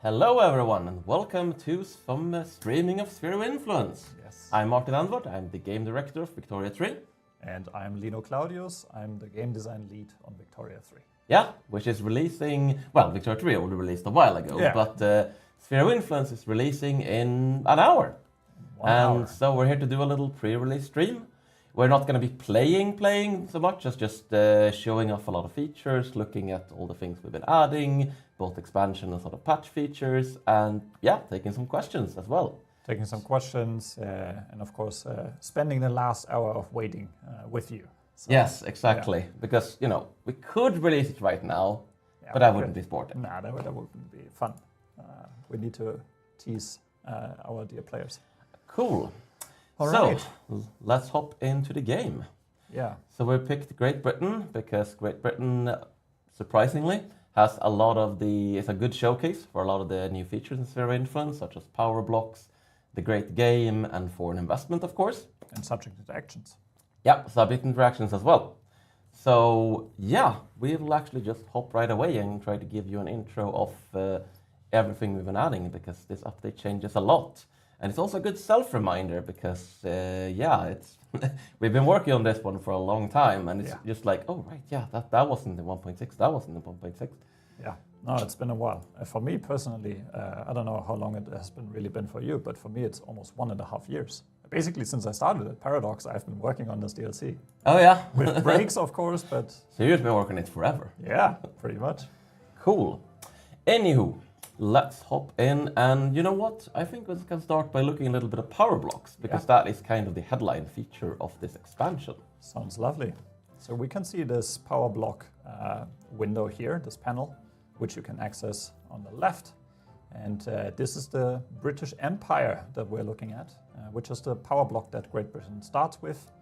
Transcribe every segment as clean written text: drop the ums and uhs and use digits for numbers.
Hello everyone and welcome to some streaming of Sphere of Influence. Yes. I'm Martin Andvort, I'm the game director of Victoria 3. And I'm Lino Claudius, I'm the game design lead on Victoria 3. Yeah, which is releasing, well, Victoria 3 already released a while ago, but Sphere of Influence is releasing in an hour. So we're here to do a little pre-release stream. We're not going to be playing so much as just showing off a lot of features, looking at all the things we've been adding, both expansion and sort of patch features, and yeah, taking some questions as well. Taking some questions and of course spending the last hour of waiting with you. So, yes, exactly, because you know, we could release it right now, but that wouldn't be sporting. Nah, that wouldn't be fun. We need to tease our dear players. Cool. All right. So, let's hop into the game. Yeah. So we picked Great Britain because Great Britain, surprisingly, has a lot of it's a good showcase for a lot of the new features in Sphere of Influence, such as power blocks, the great game, and foreign investment, of course. And subject interactions. Yeah, subject interactions as well. So, yeah, we will actually just hop right away and try to give you an intro of everything we've been adding, because this update changes a lot. And it's also a good self-reminder because, it's we've been working on this one for a long time, and it's just like, oh, right, yeah, that wasn't the 1.6, that wasn't the 1.6. Yeah, no, it's been a while. For me personally, I don't know how long it has really been for you, but for me it's almost 1.5 years. Basically, since I started at Paradox, I've been working on this DLC. Oh, yeah? With breaks, of course, but... So you've been working on it forever? Yeah, pretty much. Cool. Anywho, let's hop in, and you know what? I think we can start by looking a little bit at power blocks, because that is kind of the headline feature of this expansion. Sounds lovely. So we can see this power block window here, this panel, which you can access on the left. And this is the British Empire that we're looking at, which is the power block that Great Britain starts with.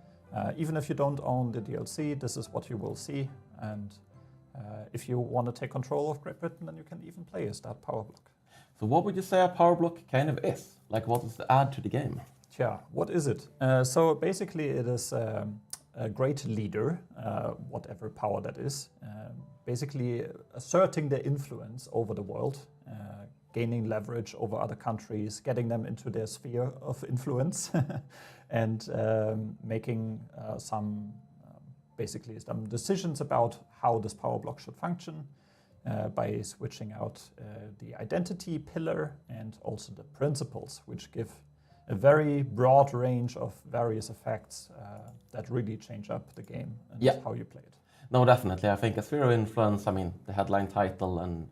Even if you don't own the DLC, this is what you will see. And if you want to take control of Great Britain, then you can even play as that power block. So what would you say a power block kind of is? Like, what does it add to the game? Yeah, what is it? So basically it is a great leader, whatever power that is, basically asserting their influence over the world, gaining leverage over other countries, getting them into their sphere of influence, and making some decisions about how this power block should function by switching out the identity pillar and also the principles, which give a very broad range of various effects that really change up the game and how you play it. No, definitely. I think a Sphere of Influence, I mean, the headline title and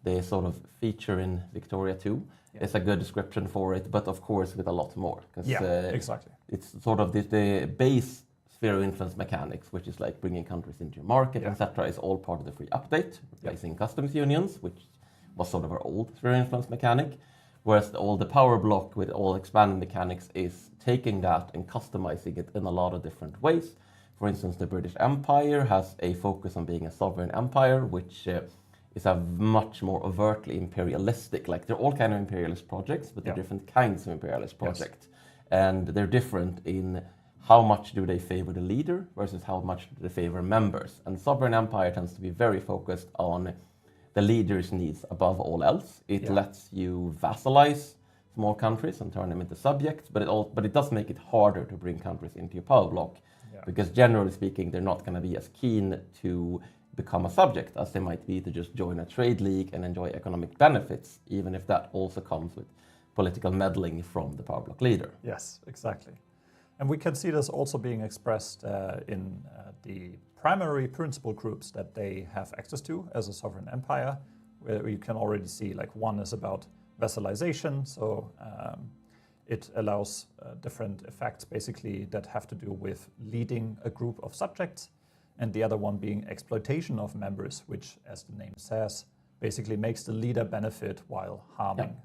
the sort of feature in Victoria 2 is a good description for it, but of course with a lot more. Exactly. It's sort of the base Sphere of Influence mechanics, which is like bringing countries into your market, etc., is all part of the free update, replacing customs unions, which was sort of our old Sphere of Influence mechanic, whereas all the power block with all expanded mechanics is taking that and customizing it in a lot of different ways. For instance, the British Empire has a focus on being a sovereign empire, which is a much more overtly imperialistic, like they're all kind of imperialist projects, but they're different kinds of imperialist projects. And they're different in how much do they favor the leader versus how much do they favor members. And sovereign empire tends to be very focused on the leader's needs above all else. It lets you vassalize small countries and turn them into subjects, but it does make it harder to bring countries into your power block, because generally speaking, they're not going to be as keen to become a subject as they might be to just join a trade league and enjoy economic benefits, even if that also comes with political meddling from the power block leader. Yes, exactly. And we can see this also being expressed in the primary principal groups that they have access to as a sovereign empire, where you can already see, like, one is about vassalization, so it allows different effects basically that have to do with leading a group of subjects, and the other one being exploitation of members, which, as the name says, basically makes the leader benefit while harming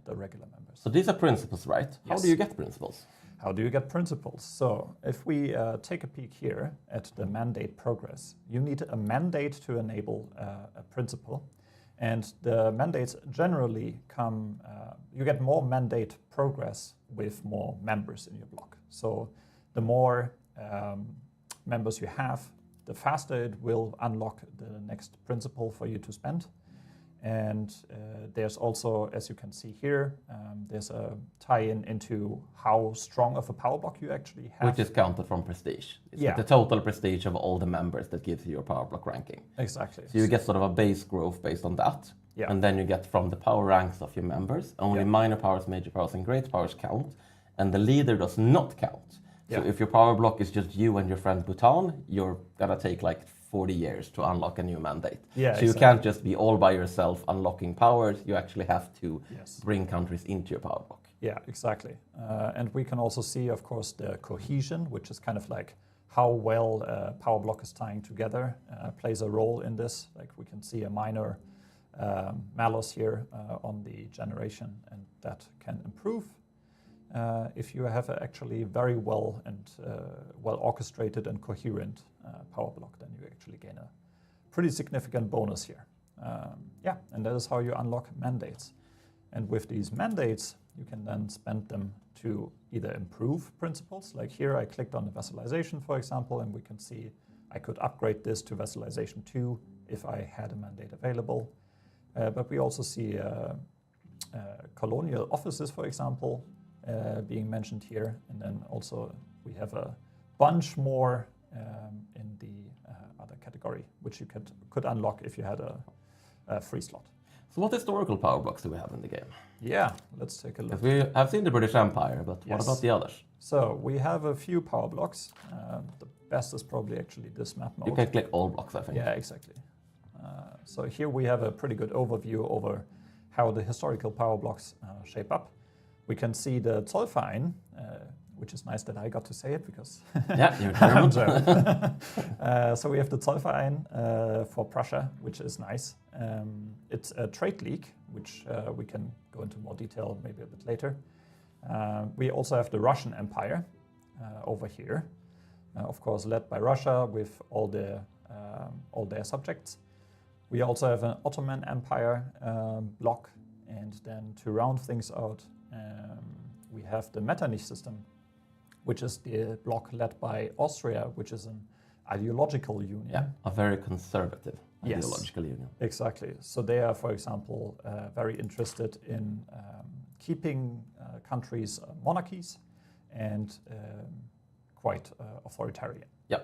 the regular members. So these are principles, right? Yes. How do you get principles? How do you get principles? So if we take a peek here at the mandate progress, you need a mandate to enable a principle. And the mandates generally come, you get more mandate progress with more members in your block. So the more members you have, the faster it will unlock the next principle for you to spend. And there's also, as you can see here, there's a tie-in into how strong of a power block you actually have. Which is counted from prestige. It's Yeah. the total prestige of all the members that gives you your power block ranking. Exactly. So you get sort of a base growth based on that. Yeah. And then you get from the power ranks of your members. Only minor powers, major powers, and great powers count. And the leader does not count. So if your power block is just you and your friend Bhutan, you're gonna take like 40 years to unlock a new mandate. Yeah, so you exactly. can't just be all by yourself unlocking powers. You actually have to Yes. bring countries into your power block. Yeah, exactly. And we can also see, of course, the cohesion, which is kind of like how well a power block is tying together, plays a role in this. Like we can see a minor malus here on the generation, and that can improve if you have actually very well and well orchestrated and coherent power block. Then you actually gain a pretty significant bonus here. And that is how you unlock mandates. And with these mandates, you can then spend them to either improve principles. Like here, I clicked on the vassalization, for example, and we can see I could upgrade this to vassalization 2 if I had a mandate available. But we also see colonial offices, for example, being mentioned here. And then also we have a bunch more in the other category, which you could unlock if you had a free slot. So what historical power blocks do we have in the game? Yeah, let's take a look. Because we have seen the British Empire, but what about the others? So we have a few power blocks. The best is probably actually this map mode. You can click all blocks, I think. Yeah, exactly. So here we have a pretty good overview over how the historical power blocks shape up. We can see the Zollverein, which is nice that I got to say it because Yeah, you're German. So we have the Zollverein for Prussia, which is nice. It's a trade league, which we can go into more detail maybe a bit later. We also have the Russian Empire over here, of course led by Russia with all their subjects. We also have an Ottoman Empire block, and then to round things out, we have the Metternich system, which is the block led by Austria, which is an ideological union. Yeah, a very conservative ideological union. Exactly. So they are, for example, very interested in keeping countries monarchies and quite authoritarian. Yeah.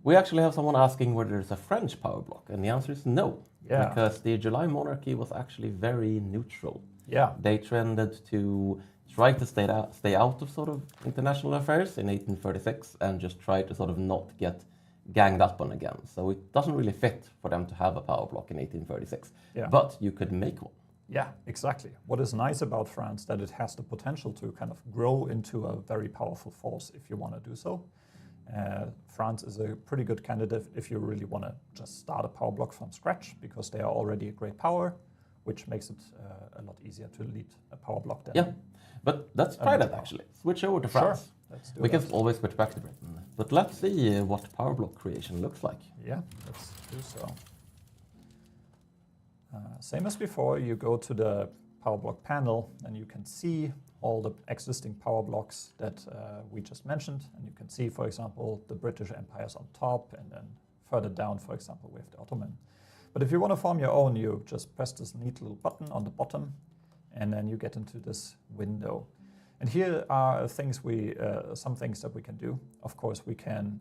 We actually have someone asking whether there's a French power block, and the answer is no. Yeah. Because the July monarchy was actually very neutral. Yeah. They trended to try to stay out of sort of international affairs in 1836 and just try to sort of not get ganged up on again. So it doesn't really fit for them to have a power block in 1836. Yeah. But you could make one. Yeah, exactly. What is nice about France that it has the potential to kind of grow into a very powerful force if you want to do so. France is a pretty good candidate if you really want to just start a power block from scratch, because they are already a great power, which makes it a lot easier to lead a power block then. Yeah, but let's try that actually. Switch over to France. Sure, let's do We that. can always switch back to Britain. But let's see what power block creation looks like. Yeah, let's do so. Same as before, you go to the power block panel and you can see all the existing power blocks that we just mentioned. And you can see, for example, the British Empire's on top, and then further down, for example, we have the Ottoman. But if you want to form your own, you just press this neat little button on the bottom, and then you get into this window. And here are some things that we can do. Of course, we can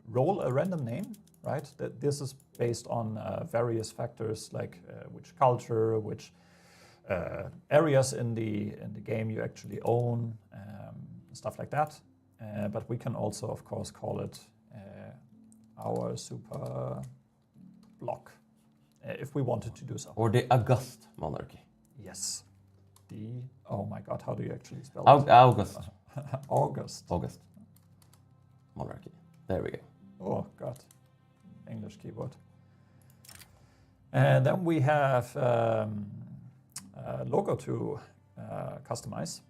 roll a random name, right? This is based on various factors like which culture, which areas in the game you actually own, stuff like that. But we can also, of course, call it our super block if we wanted to do so. Or the August monarchy. Yes. Oh my God, how do you actually spell it? August. August. Monarchy. There we go. Oh God, English keyboard. And then we have a logo to customize.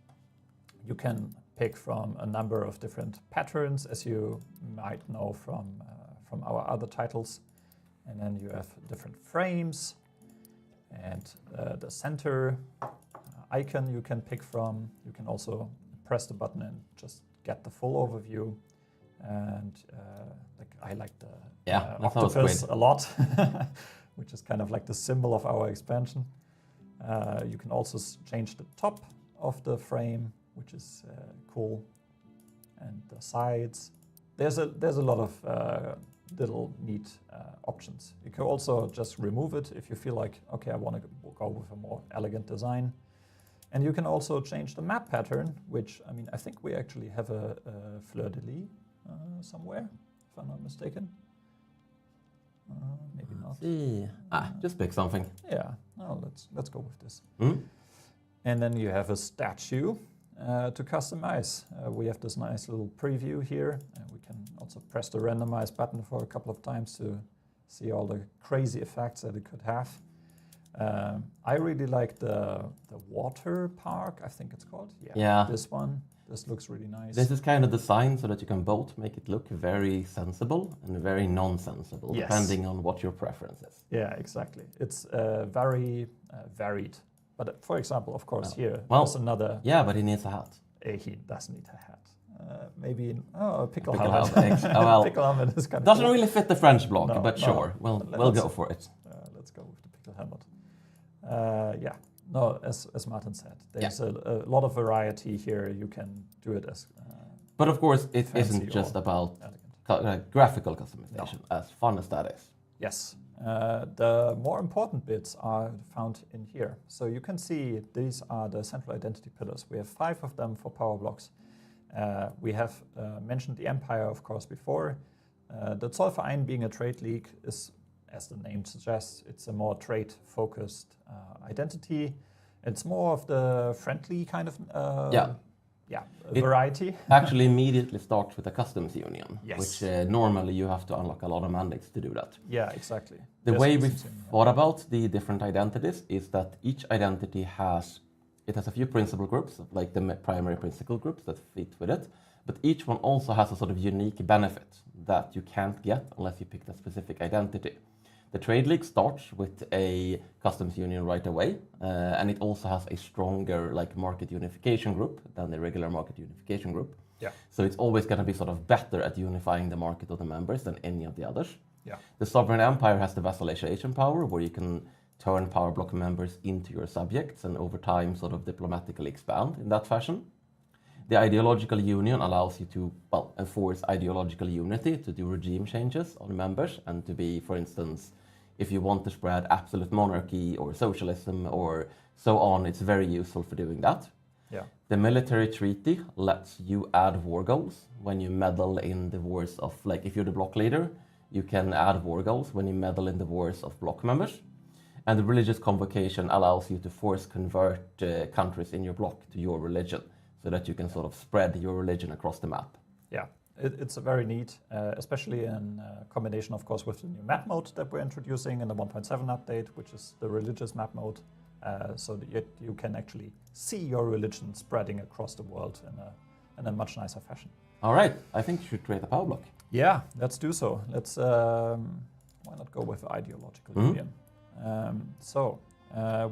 You can pick from a number of different patterns, as you might know from our other titles. And then you have different frames and the center icon you can pick from. You can also press the button and just get the full overview. And I like the octopus a lot, which is kind of like the symbol of our expansion. You can also change the top of the frame, which is cool, and the sides. There's a lot of little neat options. You can also just remove it if you feel like, okay, I want to go with a more elegant design. And you can also change the map pattern, which, I mean, I think we actually have a fleur-de-lis somewhere, if I'm not mistaken. Maybe not. See. Just pick something. Yeah, no, let's go with this. Mm? And then you have a statue to customize. We have this nice little preview here. We can also press the randomize button for a couple of times to see all the crazy effects that it could have. I really like the water park, I think it's called. Yeah. This one. This looks really nice. This is kind of designed so that you can both make it look very sensible and very non-sensible, Yes. depending on what your preference is. Yeah, exactly. It's very varied. But for example, of course, here, Well, there's another... Yeah, but he needs a hat. He does need a hat. Maybe a pickle Pickle helmet. helmet. Oh, well, Pickle helmet is kind of doesn't cool. really fit the French block, No, but no. sure, we'll Let's- go for it. Let's go with the pickle helmet. Yeah, no, as Martin said, there's a lot of variety here. You can do it as But of course, it fancy isn't just or about elegant. graphical customization, as fun as that is. Yes, the more important bits are found in here. So you can see these are the central identity pillars. We have 5 of them for Power Blocks. We have mentioned the Empire, of course, before. The Zollverein, being a trade league, is, as the name suggests, it's a more trade-focused identity. It's more of the friendly kind of variety. Actually, immediately starts with a customs union, Yes. which normally you have to unlock a lot of mandates to do that. Yeah, exactly. The Yes, way it's we insane, yeah. thought about the different identities is that each identity has a few principal groups, like the primary principal groups that fit with it, but each one also has a sort of unique benefit that you can't get unless you pick that specific identity. The Trade League starts with a customs union right away, and it also has a stronger market unification group than the regular market unification group. Yeah. So it's always going to be sort of better at unifying the market of the members than any of the others. Yeah. The Sovereign Empire has the vassalization power, where you can turn Power Block members into your subjects and over time sort of diplomatically expand in that fashion. The Ideological Union allows you to, enforce ideological unity, to do regime changes on members, and to be, for instance, if you want to spread absolute monarchy or socialism or so on, it's very useful for doing that. Yeah. The military treaty lets you add war goals when you meddle in the wars of, if you're the block leader, you can add war goals when you meddle in the wars of block members. And the religious convocation allows you to force convert countries in your block to your religion so that you can sort of spread your religion across the map. Yeah, it's a very neat, especially in combination, of course, with the new map mode that we're introducing in the 1.7 update, which is the religious map mode, so that you can actually see your religion spreading across the world in a much nicer fashion. All right, I think you should create a power block. Yeah, let's do so. Let's why not go with ideological union?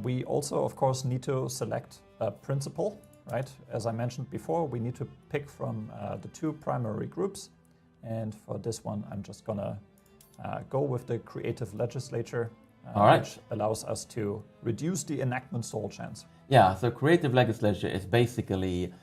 We also, of course, need to select a principle. Right, as I mentioned before, we need to pick from the 2 primary groups, and for this one, I'm just gonna go with the creative legislature, which allows us to reduce the enactment stall chance. Yeah, so creative legislature is basically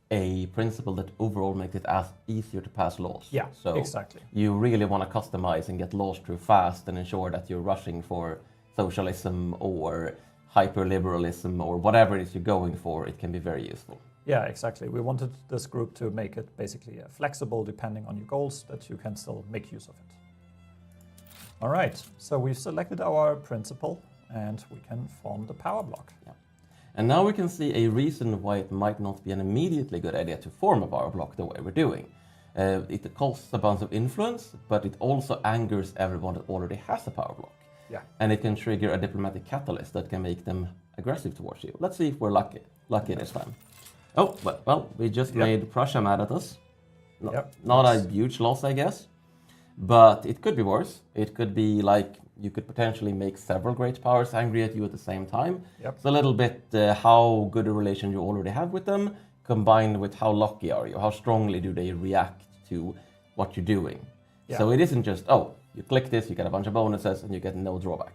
a principle that overall makes it as easier to pass laws. Yeah, so exactly. You really want to customize and get laws through fast and ensure that you're rushing for socialism or hyper-liberalism or whatever it is you're going for. It can be very useful. Yeah, exactly. We wanted this group to make it basically flexible depending on your goals, that you can still make use of it. All right, so we've selected our principle and we can form the power block. Yeah. And now we can see a reason why it might not be an immediately good idea to form a power block the way we're doing. It costs a bunch of influence, but it also angers everyone that already has a power block. Yeah. And it can trigger a diplomatic catalyst that can make them aggressive towards you. Let's see if we're lucky this time. Oh, well, we just made Prussia mad at us. Not a huge loss, I guess. But it could be worse. It could be you could potentially make several great powers angry at you at the same time. Yep. It's a little bit how good a relation you already have with them, combined with how lucky are you, how strongly do they react to what you're doing. Yeah. So it isn't just, you click this, you get a bunch of bonuses, and you get no drawback.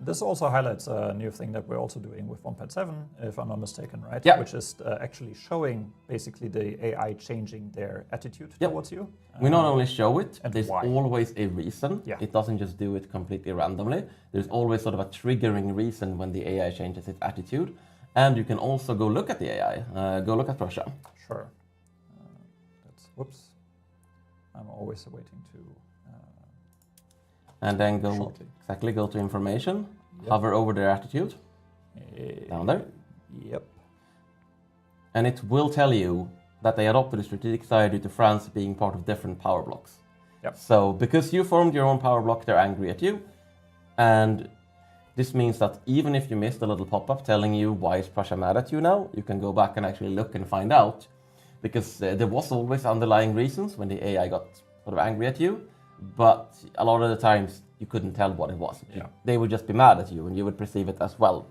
This also highlights a new thing that we're also doing with 1.7, if I'm not mistaken, right? Yeah. Which is actually showing basically the AI changing their attitude Yep. towards you. We not only show it, and there's why. always a reason. Yeah. It doesn't just do it completely randomly. There's always sort of a triggering reason when the AI changes its attitude. And you can also go look at the AI, go look at Russia. Sure. Whoops. I'm always waiting to... And then go shortly. exactly go to information, Yep. hover over their attitude, down there. Yep. And it will tell you that they adopted a strategic side due to France being part of different power blocks. Yep. So because you formed your own power block, they're angry at you. And this means that even if you missed a little pop-up telling you why is Prussia mad at you now, you can go back and actually look and find out. Because there was always underlying reasons when the AI got sort of angry at you. But a lot of the times you couldn't tell what it was. Yeah. They would just be mad at you and you would perceive it as well.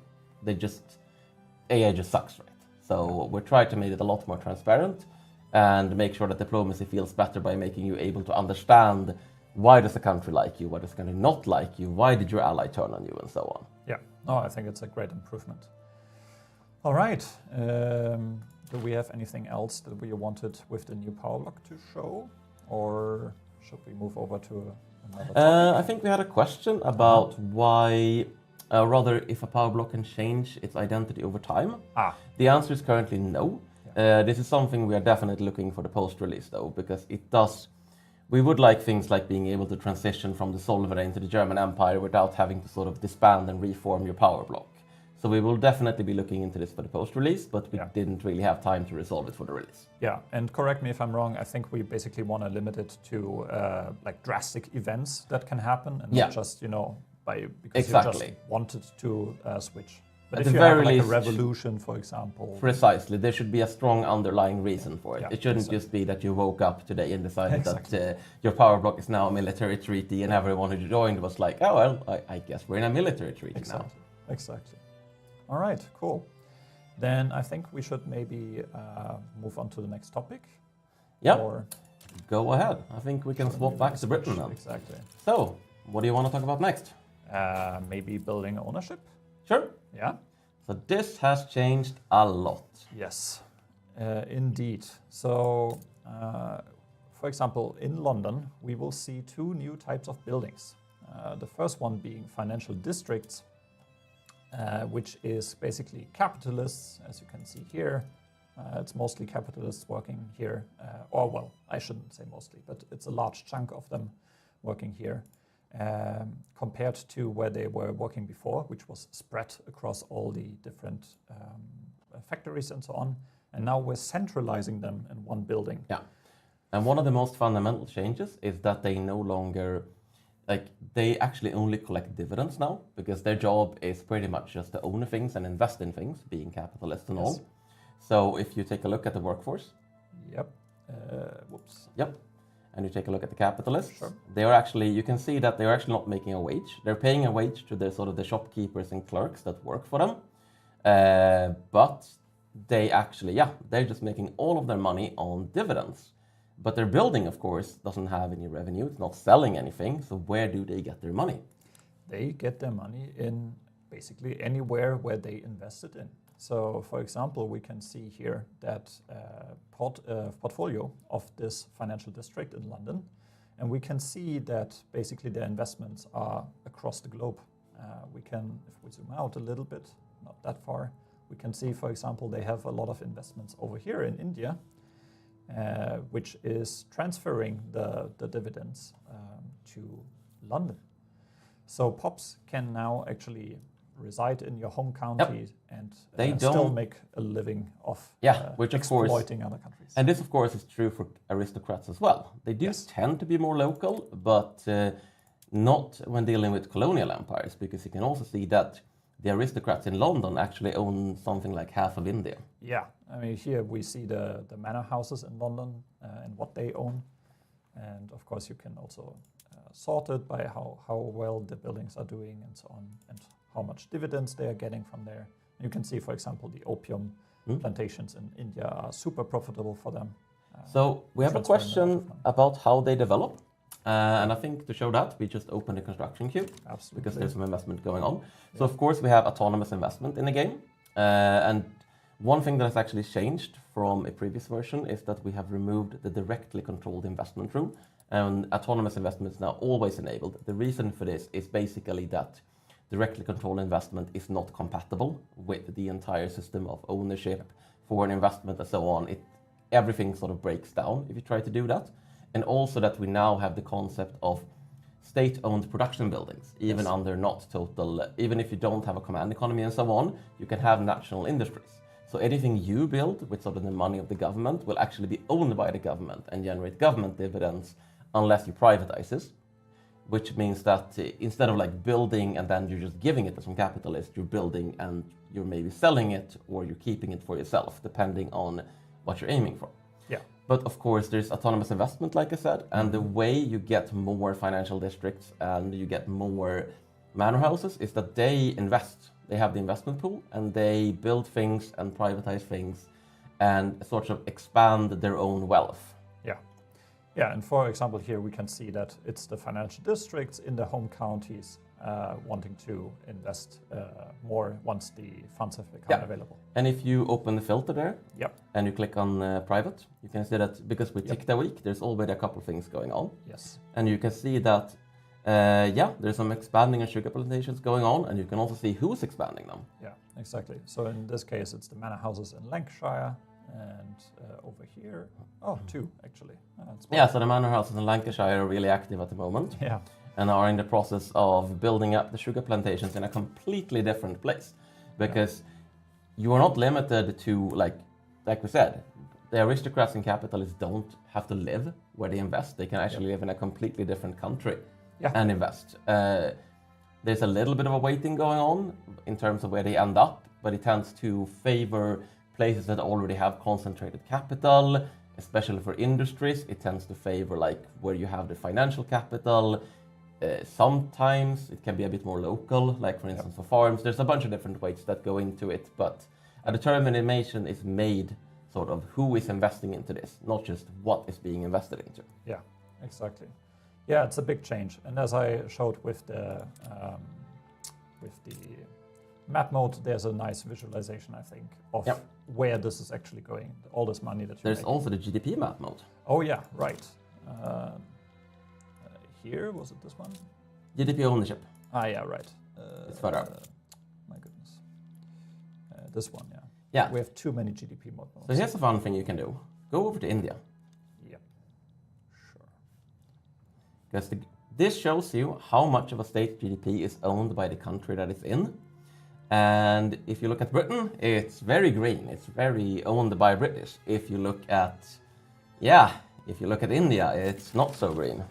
AI just sucks, right? So we're trying to make it a lot more transparent and make sure that diplomacy feels better by making you able to understand why does a country like you, why does a country not like you, why did your ally turn on you, and so on. Yeah, no, I think it's a great improvement. All right, do we have anything else that we wanted with the new power block to show, or should we move over to another topic? I think we had a question about why, rather if a power block can change its identity over time. The answer is currently no. This is something we are definitely looking for the post-release though, because it does. We would like things like being able to transition from the Solvere into the German Empire without having to sort of disband and reform your power block. So we will definitely be looking into this for the post-release, but we didn't really have time to resolve it for the release. Yeah, and correct me if I'm wrong, I think we basically want to limit it to like drastic events that can happen and not just, because you just wanted to switch. But if you have like a revolution, for example. Precisely, there should be a strong underlying reason for it. It shouldn't just be that you woke up today and decided that your power block is now a military treaty and everyone who joined was like, oh, well, I guess we're in a military treaty now. Exactly. All right, cool. Then I think we should maybe move on to the next topic. Yeah, go ahead. I think we can swap back to Britain now. Exactly. So, what do you want to talk about next? Maybe building ownership? Sure. Yeah. So this has changed a lot. Yes, indeed. So, for example, in London, we will see two new types of buildings. The first one being financial districts, which is basically capitalists, as you can see here. It's mostly capitalists working here, I shouldn't say mostly, but it's a large chunk of them working here. Compared to where they were working before, which was spread across all the different factories and so on. And now we're centralizing them in one building. Yeah. And one of the most fundamental changes is that they no longer, they actually only collect dividends now, because their job is pretty much just to own things and invest in things, being capitalists and all. So if you take a look at the workforce. Yep. Yep. And you take a look at the capitalists, they are actually, you can see that they're actually not making a wage. They're paying a wage to the sort of the shopkeepers and clerks that work for them. But they actually, they're just making all of their money on dividends. But their building, of course, doesn't have any revenue. It's not selling anything. So where do they get their money? They get their money in basically anywhere where they invested in. So, for example, we can see here that portfolio of this financial district in London, and we can see that basically their investments are across the globe. We can, if we zoom out a little bit, not that far, we can see, for example, they have a lot of investments over here in India, which is transferring the dividends to London. So POPs can now actually reside in your home county and still make a living off which of exploiting other countries. And this, of course, is true for aristocrats as well. They do tend to be more local, but not when dealing with colonial empires, because you can also see that the aristocrats in London actually own something like half of India. Yeah, I mean, here we see the manor houses in London and what they own. And of course, you can also sort it by how well the buildings are doing and so on, and how much dividends they are getting from there. You can see, for example, the opium plantations in India are super profitable for them. So we have a question about how they develop. And I think to show that, we just opened a construction queue. Absolutely. Because there's some investment going on. So of course we have autonomous investment in the game. And one thing that has actually changed from a previous version is that we have removed the directly controlled investment room. And autonomous investment is now always enabled. The reason for this is basically that directly controlled investment is not compatible with the entire system of ownership, foreign investment, and so on. Everything sort of breaks down if you try to do that. And also that we now have the concept of state-owned production buildings, even under not total, even if you don't have a command economy and so on, you can have national industries. So anything you build with sort of the money of the government will actually be owned by the government and generate government dividends unless you privatize it, which means that instead of like building and then you're just giving it to some capitalist, you're building and you're maybe selling it or you're keeping it for yourself, depending on what you're aiming for. Yeah. But of course, there's autonomous investment, like I said, and the way you get more financial districts and you get more manor houses is that they invest. They have the investment pool and they build things and privatize things and sort of expand their own wealth. Yeah. Yeah, and for example, here we can see that it's the financial districts in the home counties wanting to invest more once the funds have become available. And if you open the filter there and you click on private, you can see that because we ticked a week, there's already a couple of things going on. Yes. And you can see that, there's some expanding of sugar plantations going on, and you can also see who's expanding them. Yeah, exactly. So in this case, it's the manor houses in Lancashire. And over here, two actually. So the manor houses in Lancashire are really active at the moment. Yeah. And are in the process of building up the sugar plantations in a completely different place. Because you are not limited to, like we said, the aristocrats and capitalists don't have to live where they invest. They can actually live in a completely different country and invest. There's a little bit of a waiting going on in terms of where they end up, but it tends to favor places that already have concentrated capital, especially for industries. It tends to favor like where you have the financial capital. Sometimes it can be a bit more local, like for instance for farms. There's a bunch of different ways that go into it, but a determination is made sort of who is investing into this, not just what is being invested into. Yeah, exactly. Yeah, it's a big change. And as I showed with the map mode, there's a nice visualization, I think, of where this is actually going, all this money that you're There's also the GDP map mode. Oh yeah, right. Here, was it this one? GDP ownership. Yeah, right. It's further up. My goodness. This one, yeah. Yeah. We have too many GDP mod modes. So here's a fun thing you can do. Go over to India. Yep. Sure. Because this shows you how much of a state GDP is owned by the country that it's in. And if you look at Britain, it's very green. It's very owned by British. If you look at, India, it's not so green.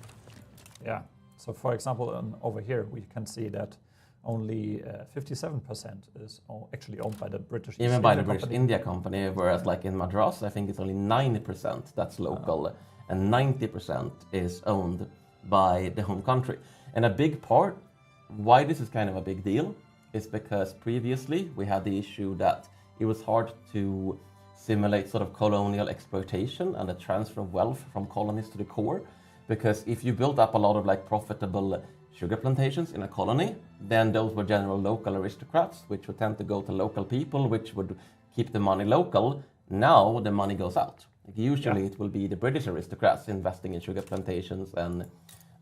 Yeah. So for example, over here, we can see that only 57% is actually owned by the British East Even by India the British Company. India Company, whereas like in Madras, I think it's only 90% that's local, and 90% is owned by the home country. And a big part, why this is kind of a big deal, is because previously we had the issue that it was hard to simulate sort of colonial exploitation and the transfer of wealth from colonies to the core. Because if you built up a lot of like profitable sugar plantations in a colony, then those were general local aristocrats, which would tend to go to local people, which would keep the money local. Now the money goes out. Like usually it will be the British aristocrats investing in sugar plantations and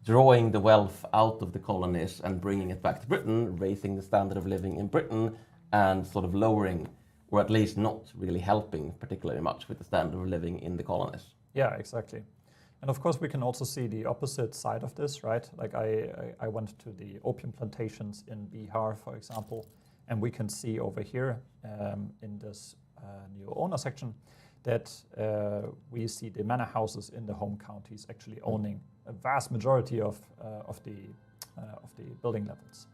drawing the wealth out of the colonies and bringing it back to Britain, raising the standard of living in Britain and sort of lowering, or at least not really helping particularly much with the standard of living in the colonies. Yeah, exactly. And of course, we can also see the opposite side of this, right? Like I went to the opium plantations in Bihar, for example, and we can see over here in this new owner section that we see the manor houses in the home counties actually owning a vast majority of the building levels.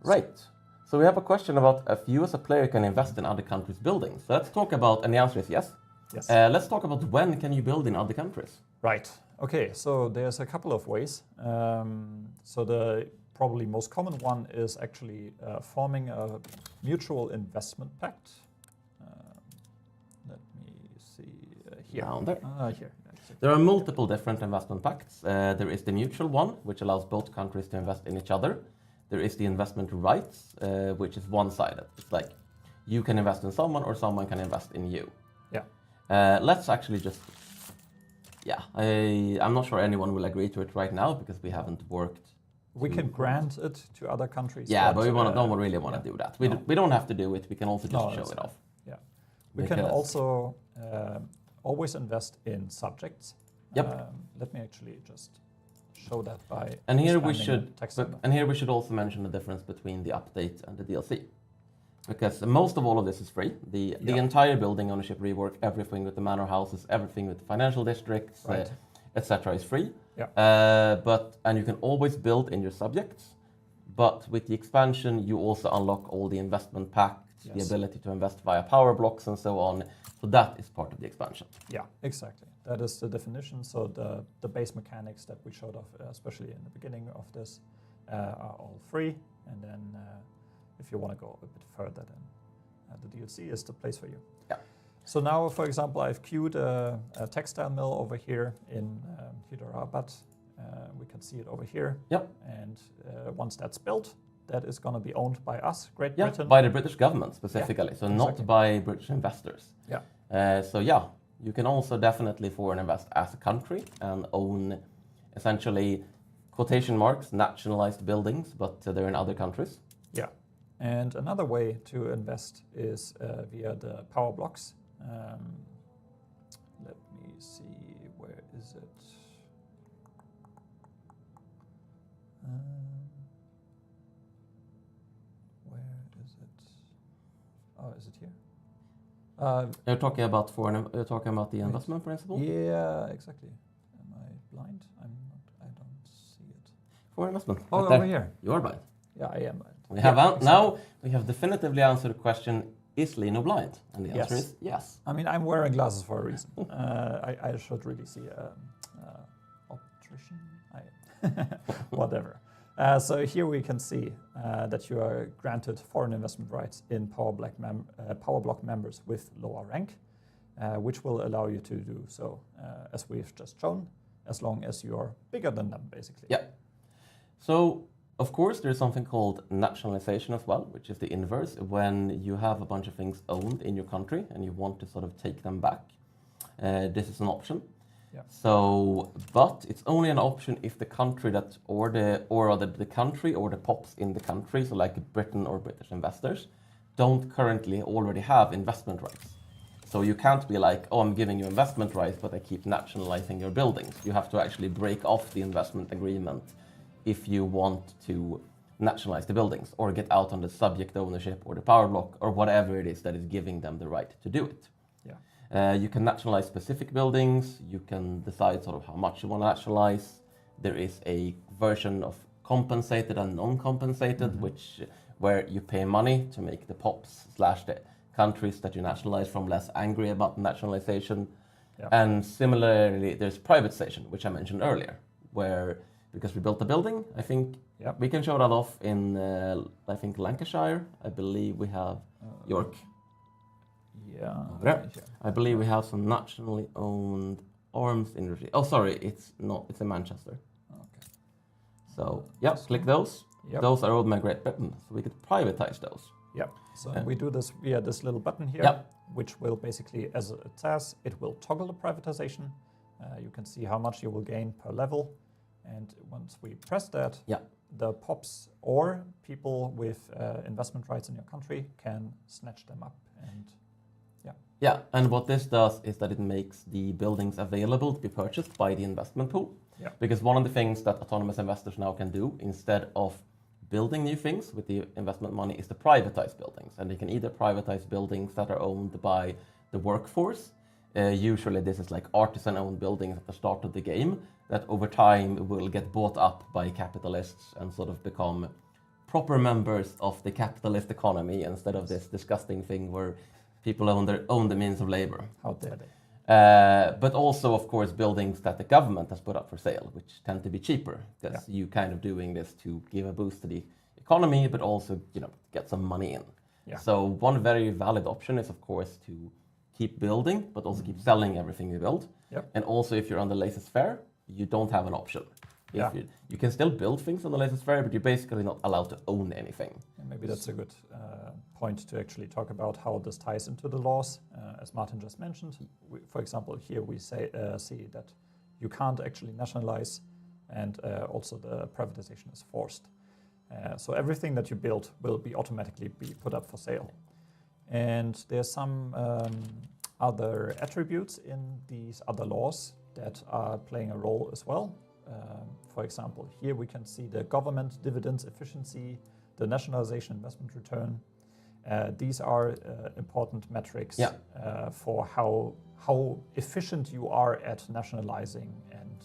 Right. So we have a question about if you as a player can invest in other countries' buildings. So let's talk about, and the answer is yes. Yes. Let's talk about when can you build in other countries? Right. Okay. So there's a couple of ways. So the probably most common one is actually forming a mutual investment pact. Let me see here. Down there. Here. There are multiple different investment pacts. There is the mutual one, which allows both countries to invest in each other. There is the investment rights, which is one-sided. It's like you can invest in someone or someone can invest in you. Yeah. Let's actually just, I'm not sure anyone will agree to it right now because we haven't worked. We can grant it to other countries. Yeah, but we don't really want to do that. We don't have to do it. We can also just show it off. Yeah. We can also always invest in subjects. Yep. Let me actually just show that by. And here we should also mention the difference between the update and the DLC, because most of all of this is free. The entire building ownership rework, everything with the manor houses, everything with the financial districts, etc., is free. Yeah. And you can always build in your subjects. But with the expansion, you also unlock all the investment packs, the ability to invest via power blocks and so on. So that is part of the expansion. Yeah, exactly. That is the definition. So the base mechanics that we showed off, especially in the beginning of this, are all free. And then if you want to go a bit further, then the DLC is the place for you. Yeah. So now, for example, I've queued a textile mill over here in Hyderabad. We can see it over here. Yep. And once that's built, that is going to be owned by us, Great Yeah, Britain. by the British government specifically, so exactly. not by British investors. Yeah. You can also definitely foreign invest as a country and own essentially quotation marks nationalized buildings, but they're in other countries. Yeah. And another way to invest is via the power blocks. Let me see, where is it? Where is it? Oh, is it here? You're talking about the investment principle? Yeah, exactly. Am I blind? I'm not. I don't see it. Foreign investment. Oh, right over there. here. You are blind. Yeah, I am blind. We have now we have definitively answered the question: is Lino blind? And the answer is yes. I mean, I'm wearing glasses for a reason. I should really see optician. Whatever. So here we can see that you are granted foreign investment rights in power block members with lower rank, which will allow you to do so, as we've just shown, as long as you're bigger than them, basically. Yeah. So, of course, there's something called nationalization as well, which is the inverse. When you have a bunch of things owned in your country and you want to sort of take them back, this is an option. Yeah. So, but it's only an option if the country the country or the POPs in the country, so like Britain or British investors, don't currently already have investment rights. So you can't be like, oh, I'm giving you investment rights, but I keep nationalizing your buildings. You have to actually break off the investment agreement if you want to nationalize the buildings or get out on the subject ownership or the power block or whatever it is that is giving them the right to do it. You can nationalize specific buildings. You can decide sort of how much you want to nationalize. There is a version of compensated and non-compensated, where you pay money to make the POPs / the countries that you nationalize from less angry about nationalization. Yeah. And similarly, there's privatization, which I mentioned earlier, where because we built the building, I think we can show that off in I think Lancashire. I believe we have York. Yeah. There. I believe we have some nationally owned arms industry. Oh, sorry, it's not. It's in Manchester. Okay. So click those. Yep. Those are owned by Great Britain, so we could privatize those. Yep. So we do this via this little button here, which will basically, as it says, it will toggle the privatization. You can see how much you will gain per level, and once we press that, the POPs or people with investment rights in your country can snatch them up and. Yeah, and what this does is that it makes the buildings available to be purchased by the investment pool. Yeah. Because one of the things that autonomous investors now can do, instead of building new things with the investment money, is to privatize buildings. And they can either privatize buildings that are owned by the workforce. Usually this is like artisan-owned buildings at the start of the game that over time will get bought up by capitalists and sort of become proper members of the capitalist economy instead of this disgusting thing where people own the means of labor. How dare they? But also, of course, buildings that the government has put up for sale, which tend to be cheaper, because you kind of doing this to give a boost to the economy, but also get some money in. Yeah. So one very valid option is, of course, to keep building, but also keep selling everything you build. Yep. And also, if you're on the laissez-faire, you don't have an option. If you can still build things on the laissez-faire, but you're basically not allowed to own anything. And maybe that's a good point to actually talk about how this ties into the laws. As Martin just mentioned, for example, here we see that you can't actually nationalize, and also the privatization is forced. So everything that you build will be automatically be put up for sale. And there's some other attributes in these other laws that are playing a role as well. For example, here we can see the government dividends efficiency, the nationalization investment return. These are important metrics for how efficient you are at nationalizing and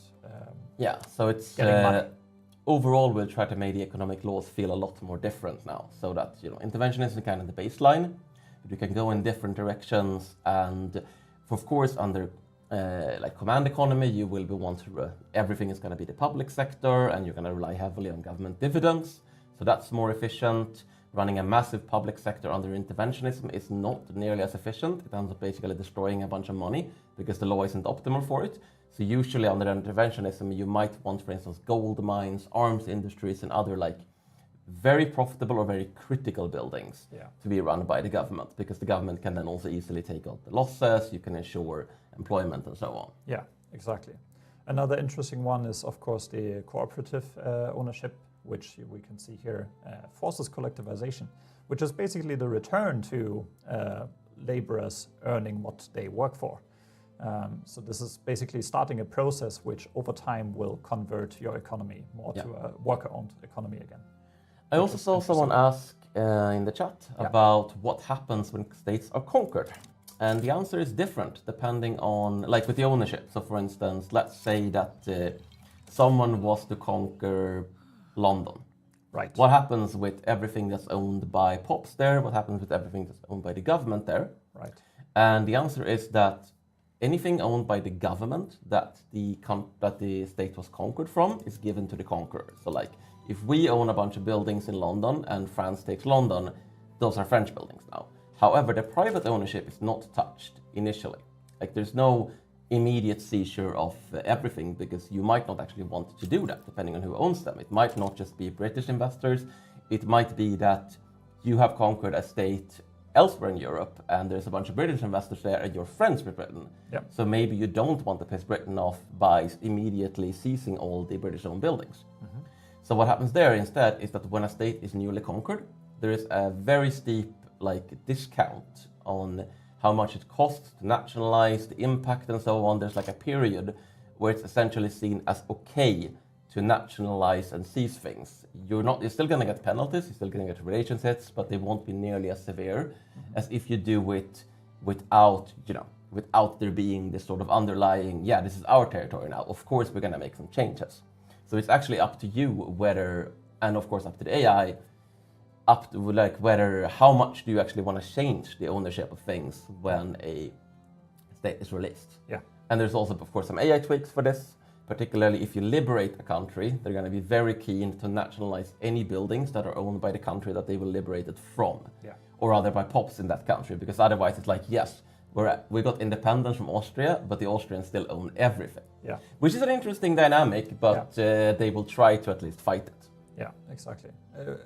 so it's getting money. Overall, we'll try to make the economic laws feel a lot more different now, so that interventionism is kind of the baseline. You can go in different directions, and of course, under like command economy, you will be everything is going to be the public sector, and you're going to rely heavily on government dividends. So that's more efficient. Running a massive public sector under interventionism is not nearly as efficient. It ends up basically destroying a bunch of money because the law isn't optimal for it. So usually under interventionism, you might want, for instance, gold mines, arms industries, and other like very profitable or very critical buildings to be run by the government, because the government can then also easily take out the losses, you can ensure employment and so on. Yeah, exactly. Another interesting one is, of course, the cooperative ownership, which we can see here forces collectivization, which is basically the return to laborers earning what they work for. So this is basically starting a process which over time will convert your economy more to a worker-owned economy again. I also saw someone ask in the chat about what happens when states are conquered. And the answer is different depending on, like with the ownership. So for instance, let's say that someone was to conquer London. Right. What happens with everything that's owned by POPs there? What happens with everything that's owned by the government there? Right. And the answer is that anything owned by the government that the state was conquered from is given to the conqueror. So like, if we own a bunch of buildings in London and France takes London, those are French buildings now. However, the private ownership is not touched initially. Like, there's no immediate seizure of everything, because you might not actually want to do that depending on who owns them. It might not just be British investors. It might be that you have conquered a state elsewhere in Europe and there's a bunch of British investors there and you're friends with Britain. Yep. So maybe you don't want to piss Britain off by immediately seizing all the British-owned buildings. Mm-hmm. So what happens there instead is that when a state is newly conquered, there is a very steep discount on how much it costs to nationalize, the impact and so on. There's like a period where it's essentially seen as okay to nationalize and seize things. You're still going to get penalties, you're still going to get relations hits, but they won't be nearly as severe as if you do it without there being this sort of underlying, this is our territory now. Of course, we're going to make some changes. So it's actually up to you whether, and of course up to the AI, up to how much do you actually want to change the ownership of things when a state is released. Yeah. And there's also, of course, some AI tweaks for this. Particularly if you liberate a country, they're going to be very keen to nationalize any buildings that are owned by the country that they were liberated from, or rather by POPs in that country, because otherwise it's like, yes, we got independence from Austria, but the Austrians still own everything. Yeah. Which is an interesting dynamic, but they will try to at least fight it. Yeah, exactly.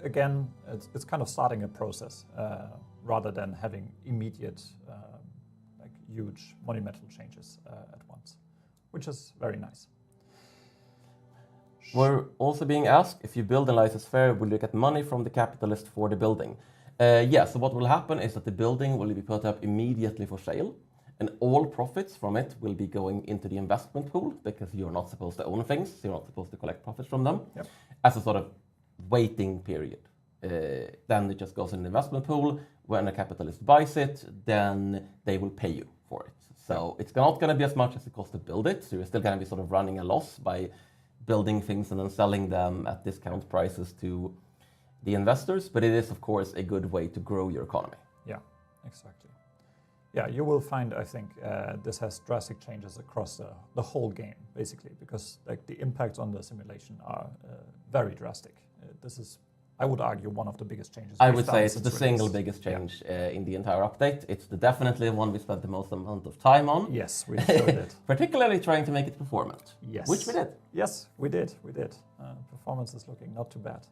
Again, it's kind of starting a process rather than having immediate, huge monumental changes at once, which is very nice. We're also being asked, if you build a laissez-faire, will you get money from the capitalist for the building? So what will happen is that the building will be put up immediately for sale, and all profits from it will be going into the investment pool, because you're not supposed to own things, so you're not supposed to collect profits from them, as a sort of waiting period. Then it just goes in the investment pool. When a capitalist buys it, then they will pay you for it. So it's not going to be as much as it costs to build it, so you're still going to be sort of running a loss by building things and then selling them at discount prices to the investors, but it is, of course, a good way to grow your economy. Yeah, exactly. Yeah, you will find, I think, this has drastic changes across the whole game, basically, because the impacts on the simulation are very drastic. This is I would argue, one of the biggest changes. I we've would done say it's since the single release. biggest change in the entire update. It's definitely the one we spent the most amount of time on. Yes, we showed it. Particularly trying to make it performant. Yes. Which we did. Yes, we did. We did. Performance is looking not too bad,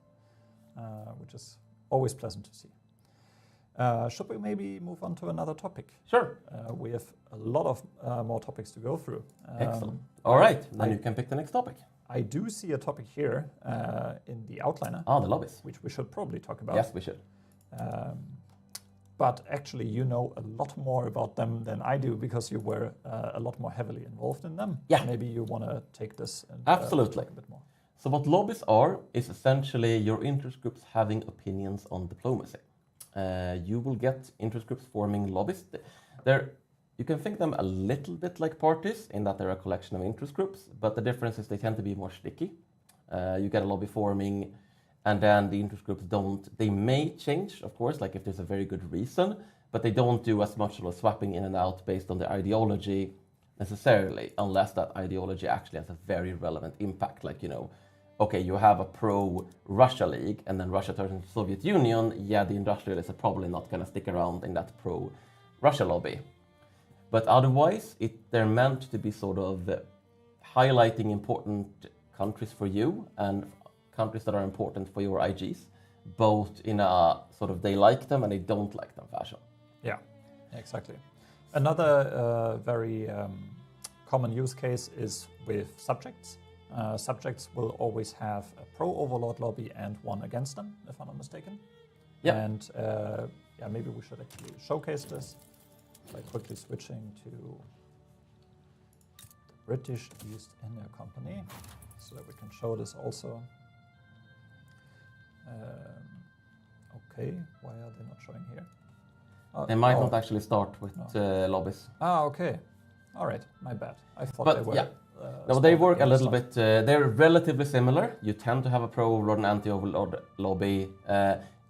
which is always pleasant to see. Should we maybe move on to another topic? Sure. We have a lot of more topics to go through. Excellent. All right, then you can pick the next topic. I do see a topic here in the outliner. The lobbies. Which we should probably talk about. Yes, we should. But actually, you know a lot more about them than I do because you were a lot more heavily involved in them. Yeah. Maybe you want to take this and Absolutely. talk a bit more. So what lobbies are is essentially your interest groups having opinions on diplomacy. You will get interest groups forming lobbies. You can think them a little bit like parties in that they're a collection of interest groups, but the difference is they tend to be more sticky. You get a lobby forming, and then the interest groups they may change, of course, like if there's a very good reason, but they don't do as much sort of swapping in and out based on the ideology necessarily, unless that ideology actually has a very relevant impact. Like, okay, you have a pro-Russia league, and then Russia turns into the Soviet Union, the industrialists are probably not going to stick around in that pro-Russia lobby. But otherwise, they're meant to be sort of highlighting important countries for you and countries that are important for your IGs, both in a sort of they like them and they don't like them fashion. Yeah, exactly. Another very common use case is with subjects. Subjects will always have a pro-overlord lobby and one against them, if I'm not mistaken. Yeah. And maybe we should actually showcase this by quickly switching to the British East India Company so that we can show this also. Okay, why are they not showing here? They might not actually start with lobbies. Okay. All right, my bad. I thought they were. Yeah. No, they work a little bit. They're relatively similar. You tend to have a pro-overlord and anti-overlord lobby.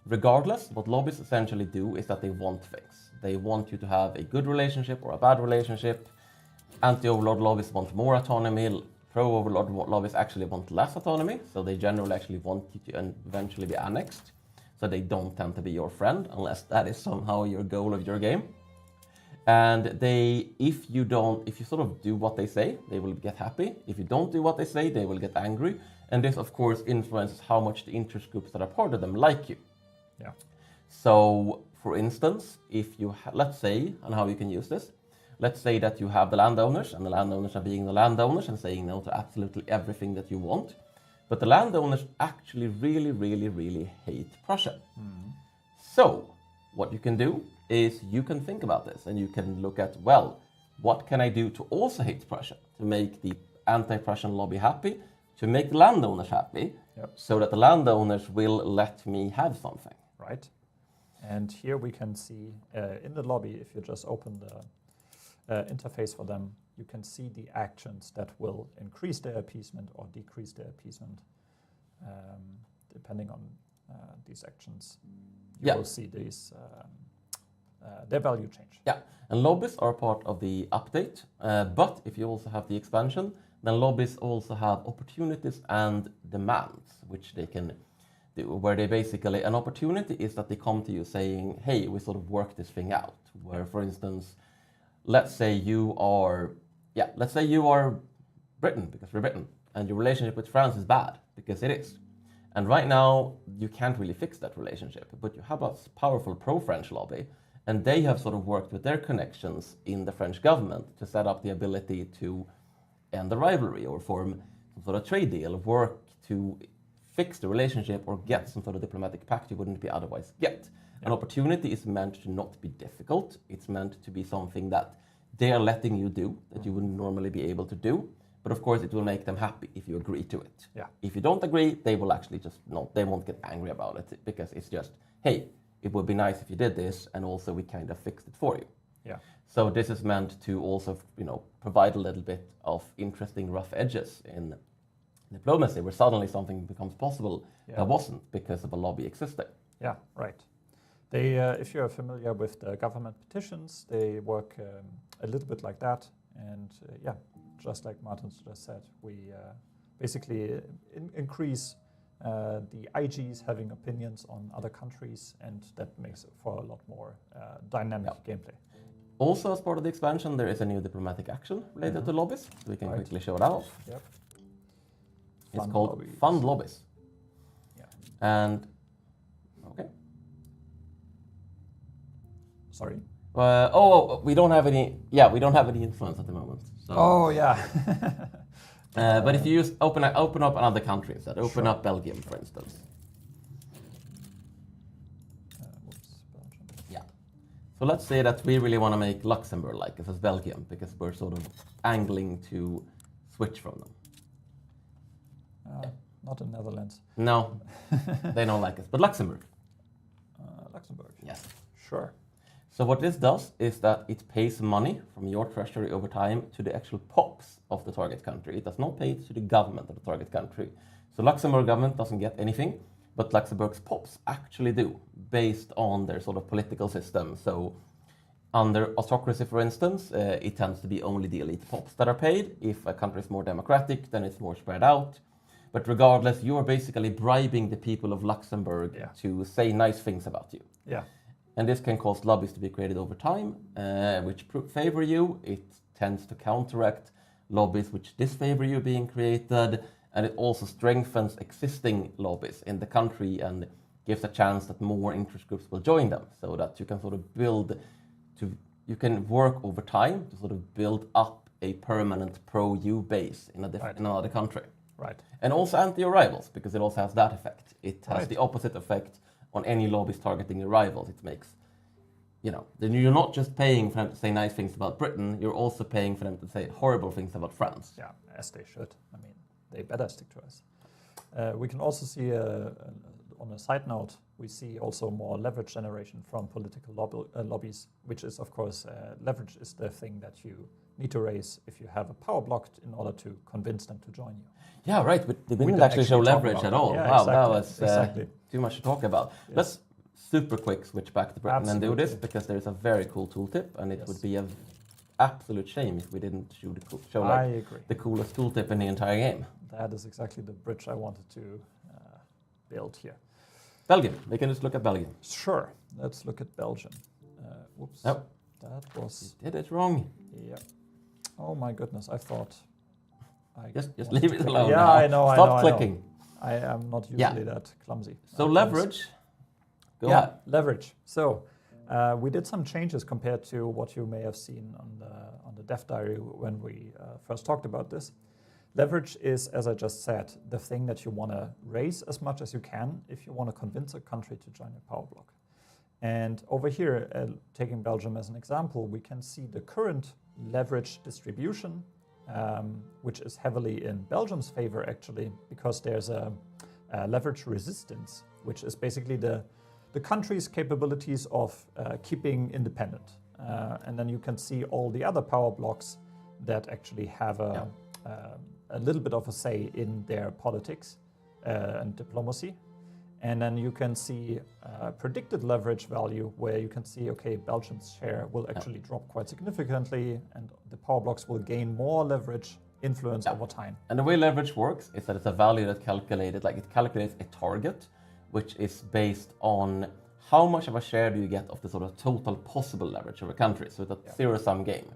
Regardless, what lobbies essentially do is that they want things. They want you to have a good relationship or a bad relationship. Anti-overlord lobbies want more autonomy. Pro-overlord lobbies actually want less autonomy. So they generally actually want you to eventually be annexed. So they don't tend to be your friend unless that is somehow your goal of your game. And if you sort of do what they say, they will get happy. If you don't do what they say, they will get angry. And this, of course, influences how much the interest groups that are part of them like you. Yeah. So, for instance, if you let's say, and how you can use this, let's say that you have the landowners, and the landowners are being the landowners and saying no to absolutely everything that you want. But the landowners actually really, really, really hate Prussia. Mm. So, what you can do is you can think about this and you can look at, well, what can I do to also hate Prussia? To make the anti-Prussian lobby happy, to make the landowners happy, so that the landowners will let me have something. Right. And here we can see in the lobby, if you just open the interface for them, you can see the actions that will increase their appeasement or decrease their appeasement, depending on these actions. You will see these their value change. Yeah, and lobbies are part of the update, but if you also have the expansion, then lobbies also have opportunities and demands, which they can do, where they basically, an opportunity is that they come to you saying, hey, we sort of work this thing out, where, for instance, let's say you are Britain, because we're Britain, and your relationship with France is bad, because it is. And right now, you can't really fix that relationship, but you have a powerful pro-French lobby, and they have sort of worked with their connections in the French government to set up the ability to end the rivalry or form some sort of trade deal, work to fix the relationship or get some sort of diplomatic pact you wouldn't be otherwise get. An opportunity is meant to not be difficult. It's meant to be something that they are letting you do that you wouldn't normally be able to do. But of course, it will make them happy if you agree to it. Yeah. If you don't agree, they will actually they won't get angry about it because it's just, hey, it would be nice if you did this, and also we kind of fixed it for you. Yeah. So this is meant to also, provide a little bit of interesting rough edges in diplomacy, where suddenly something becomes possible that wasn't because of a lobby existing. Yeah, right. They, if you're familiar with the government petitions, they work a little bit like that. And just like Martin just said, we basically increase the IGs having opinions on other countries, and that makes it for a lot more dynamic gameplay. Also, as part of the expansion, there is a new diplomatic action related to lobbies. So we can quickly show that off. Yep. It's called Fund Lobbies. Yeah. And, okay. Sorry? We don't have any, we don't have any influence at the moment. So. Oh, yeah. But if you open up another country instead, open up Belgium, for instance. Belgium. Yeah. So let's say that we really want to make Luxembourg like us as Belgium, because we're sort of angling to switch from them. Not the Netherlands. No, they don't like us. But Luxembourg. Luxembourg. Yes. Sure. So what this does is that it pays money from your treasury over time to the actual POPs of the target country. It does not pay to the government of the target country. So Luxembourg government doesn't get anything, but Luxembourg's POPs actually do, based on their sort of political system. So under autocracy, for instance, it tends to be only the elite POPs that are paid. If a country is more democratic, then it's more spread out. But regardless, you are basically bribing the people of Luxembourg to say nice things about you. Yeah. And this can cause lobbies to be created over time, which favor you. It tends to counteract lobbies which disfavor you being created. And it also strengthens existing lobbies in the country and gives a chance that more interest groups will join them, so that you can sort of you can work over time to sort of build up a permanent pro-you base in another country. Right. And also anti-your rivals, because it also has that effect. It has the opposite effect on any lobbies targeting your rivals. It makes, then you're not just paying for them to say nice things about Britain, you're also paying for them to say horrible things about France. Yeah, as they should. I mean, they better stick to us. We can also see, on a side note, we see also more leverage generation from political lobbies, which is, of course, leverage is the thing that you need to raise if you have a power block in order to convince them to join you. Yeah, right. But we didn't actually show leverage at all. Yeah, wow, exactly, that was too much to talk about. Yes. Let's super quick switch back to Britain and do this, because there's a very cool tooltip, and it would be an absolute shame if we didn't show the coolest tooltip in the entire game. That is exactly the bridge I wanted to build here. Belgium. We can just look at Belgium. Sure. Let's look at Belgium. Whoops. Nope. That was... You did it wrong. Yeah. Oh my goodness, I thought... Just leave it alone. Yeah, now. I know. Stop clicking. I am not usually that clumsy. So leverage. Go ahead. Leverage. So we did some changes compared to what you may have seen on the dev diary when we first talked about this. Leverage is, as I just said, the thing that you want to raise as much as you can if you want to convince a country to join a power block. And over here, taking Belgium as an example, we can see the current leverage distribution, which is heavily in Belgium's favor, actually, because there's a leverage resistance, which is basically the country's capabilities of keeping independent. And then you can see all the other power blocks that actually have a little bit of a say in their politics and diplomacy. And then you can see predicted leverage value, where you can see, okay, Belgium's share will actually drop quite significantly, and the power blocks will gain more leverage influence over time. And the way leverage works is that it's a value that it calculates a target, which is based on how much of a share do you get of the sort of total possible leverage of a country. So it's a zero-sum game.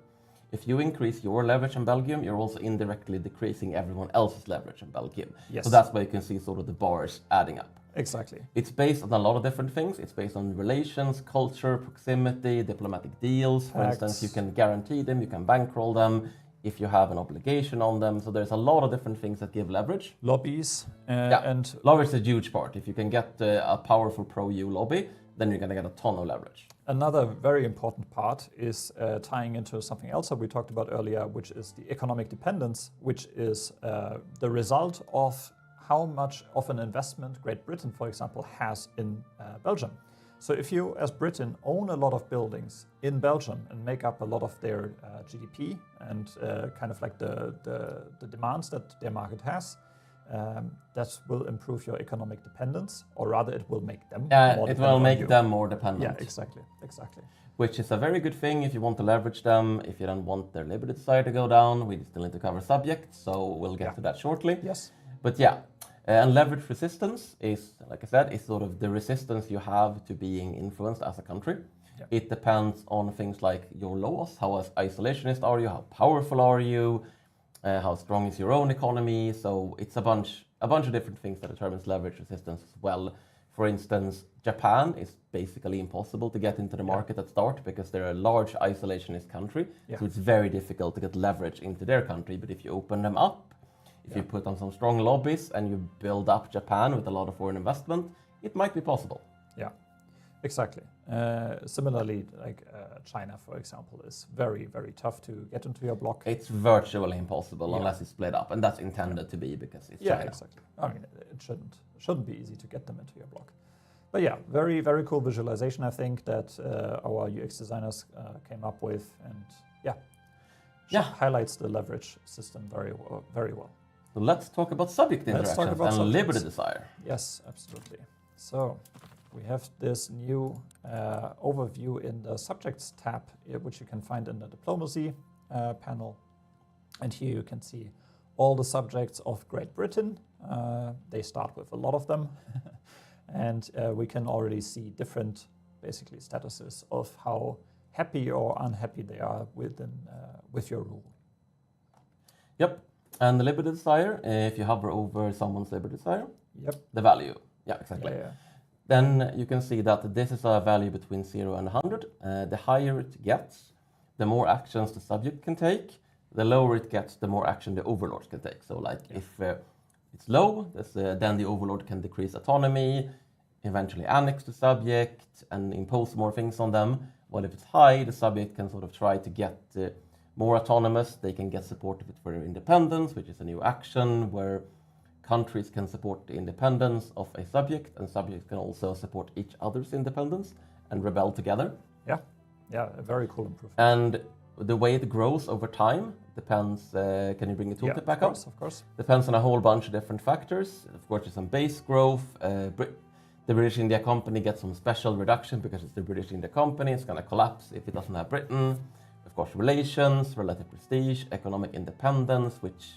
If you increase your leverage in Belgium, you're also indirectly decreasing everyone else's leverage in Belgium. Yes. So that's why you can see sort of the bars adding up. Exactly. It's based on a lot of different things. It's based on relations, culture, proximity, diplomatic deals. For instance, you can guarantee them, you can bankroll them if you have an obligation on them. So there's a lot of different things that give leverage. Lobbies and... Leverage is a huge part. If you can get a powerful pro-EU lobby, then you're going to get a ton of leverage. Another very important part is tying into something else that we talked about earlier, which is the economic dependence, which is the result of how much of an investment Great Britain, for example, has in Belgium. So if you, as Britain, own a lot of buildings in Belgium and make up a lot of their GDP and kind of like the demands that their market has, that will improve your economic dependence, or rather it will make them more dependent. It will make them more dependent. Yeah, exactly. Which is a very good thing if you want to leverage them, if you don't want their liberty side to go down. We still need to cover subjects, so we'll get to that shortly. Yes. But yeah, And leverage resistance is, like I said, is sort of the resistance you have to being influenced as a country. Yeah. It depends on things like your laws, how isolationist are you, how powerful are you, how strong is your own economy. So it's a bunch of different things that determines leverage resistance as well. For instance, Japan is basically impossible to get into the market at start because they're a large isolationist country. Yeah. So it's very difficult to get leverage into their country. But if you open them up, if you put on some strong lobbies and you build up Japan with a lot of foreign investment, it might be possible. Yeah, exactly. Similarly, like China, for example, is very, very tough to get into your bloc. It's virtually impossible unless it's split up, and that's intended to be because it's China. Yeah, exactly. I mean, it shouldn't be easy to get them into your bloc. But yeah, very, very cool visualization, I think, that our UX designers came up with, and highlights the leverage system very well. Very well. So let's talk about subject interactions and liberty desire. Yes, absolutely. So we have this new overview in the subjects tab, which you can find in the diplomacy panel. And here you can see all the subjects of Great Britain. They start with a lot of them. And we can already see different, basically, statuses of how happy or unhappy they are with your rule. Yep. And the liberty desire, if you hover over someone's liberty desire, the value. Yeah, exactly. Yeah. Then you can see that this is a value between 0 and 100. The higher it gets, the more actions the subject can take. The lower it gets, the more action the overlord can take. So like if it's low, then the overlord can decrease autonomy, eventually annex the subject and impose more things on them. While if it's high, the subject can sort of try to get more autonomous. They can get support of it for their independence, which is a new action where countries can support the independence of a subject, and subjects can also support each other's independence and rebel together. Yeah, a very cool improvement. And the way it grows over time depends. Can you bring the tooltip back up? Of course. Depends on a whole bunch of different factors. Of course, there's some base growth. The British India Company gets some special reduction because it's the British India Company. It's going to collapse if it doesn't have Britain. Of course, relations, relative prestige, economic independence, which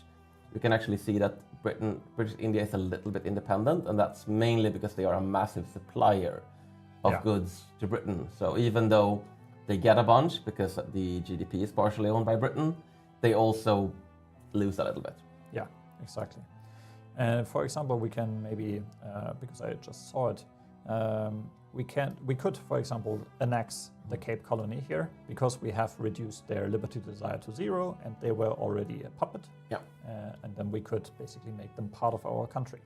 you can actually see that British India is a little bit independent, and that's mainly because they are a massive supplier of goods to Britain. So even though they get a bunch because the GDP is partially owned by Britain, they also lose a little bit. Yeah, exactly. And for example, we can maybe, because I just saw it, we could, for example, annex the Cape Colony here because we have reduced their liberty desire to 0 and they were already a puppet. Yeah. And then we could basically make them part of our country.